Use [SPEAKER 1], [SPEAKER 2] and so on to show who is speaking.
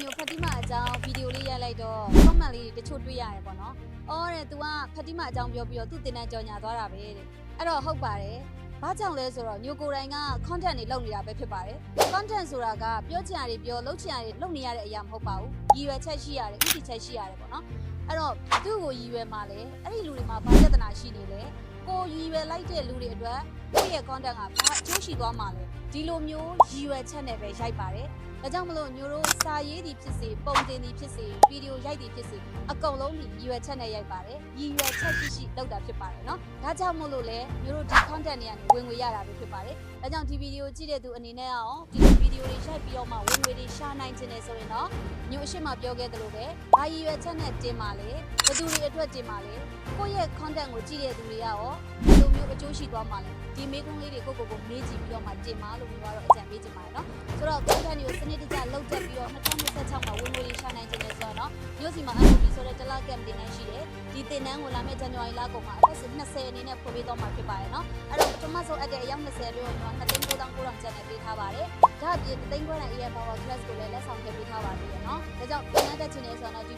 [SPEAKER 1] ညိုဖတ်တိမအကြောင်းဗီဒီယိုလေးရိုက်လိုက်တော့ comment လေးတချို့တွေ့ရတယ်ပေါ့နော်။အော်တဲ့ तू ကဖတ်တိမအကြောင်းပြောပြီးတော့သူ့တင်တန်းကြော်ညာသွားတာပဲတဲ့။အဲ့တော့ဟုတ်ပါတယ်။ဘာကြောင့်လဲဆိုတော့ညိုကိုယ်တိုင်က content တွေလုပ်နေတာပဲဖြစ်ပါတယ်။ content ဆိုတာကပြောချင်ရတယ်ပြောလုပ်ချင်ရတယ်လုပ်နေရတဲ့အရာမဟုတ်ပါဘူး။ရည်ရွယ်ချက်ရှိရတယ်ဥတီချက်ရှိရတယ်ပေါ့နော်။အဲ့တော့သူ့ကိုရည်ရွယ်မှာလဲအဲ့ဒီလူတွေမှာဘာပြဿနာရှိနေလဲ။ကိုရည်ရွယ်လိုက်တဲ့လူတွေအတွက်သူ့ရဲ့ content ကဘာအကျိုးရှိသွားမှာလဲ။ဒီလိုမျိုးရည်ရွယ်ချက်နဲ့ပဲရိုက်ပါတယ်။ဒါကြောင့်မလို့ညိုတို့စာရေးသည်ဖြစ်စေပုံတင်သည်ဖြစ်စေဗီဒီယိုရိုက်သည်ဖြစ်စေအကုန်လုံးဒီရည်ရွယ်ချက်နဲ့ရိုက်ပါတယ်ရည်ရွယ်ချက်ရှိလုပ်တာဖြစ်ပါတယ်เนาะဒါကြောင့်မို့လို့လဲညိုတို့ဒီ content တွေကနေဝင်ငွေရတာပဲဖြစ်ပါတယ်ဒါကြောင့်ဒီဗီဒီယိုကြည့်တဲ့သူအနေနဲ့အောင်ဒီဗီဒီယိုတွေရိုက်ပြီးတော့မှဝင်ငွေတွေရှာနိုင်ခြင်းနဲ့ဆိုရင်တော့ညိုအရှိမပြောခဲ့သလိုပဲဘာရည်ရွယ်ချက်နဲ့တင်ပါလဲဘယ်သူတွေအတွက်တင်ပါလဲကိုယ့်ရဲ့ content ကိုကြည့်တဲ့သူတွေကရောဘယ်လိုမျိုးအကျိုးရှိသွားမှာလဲဒီမေးခွန်းလေးတွေကိုမေးကြည့်ပြီးတော့မှတင်ပါလို့ပြောတော့အကြံပေးချင်ပါတယ်เนาะဆိုတော့ content တွေကိုစနစ်တကျလုပ်တက်ပြီးတော့2026မှာဝင်ငွေတွေရှာနိုင်ခြင်းနဲ့ဆိုတော့မြို့စီမှာ MOD ဆိုတဲ့တလကမ်တင်နှန်းရှိတယ်ဒီတင်နှန်းကိုလာမယ့်ဇန်နဝါရီလကုန်မှာအသက်20အနေနဲ့ဖွင့်ပေးတော့မှာဖြစ်ပါတယ်เนาะအဲ့တော့ပထမဆုံးအတဲ့အယောက်20အတွက်တော့2,900ကျပ်နဲ့ပေးထားပါတယ်ဒါအပြင်3,000ခွဲတန် EM Power Class ကိုလည်းလက်ဆောင်ထည့်ပေးထားပါသေးတယ်เนาะဒါကြောင့်တင်နှန်းတက်ခြင်းနဲ့ဆိုတော့ဒီ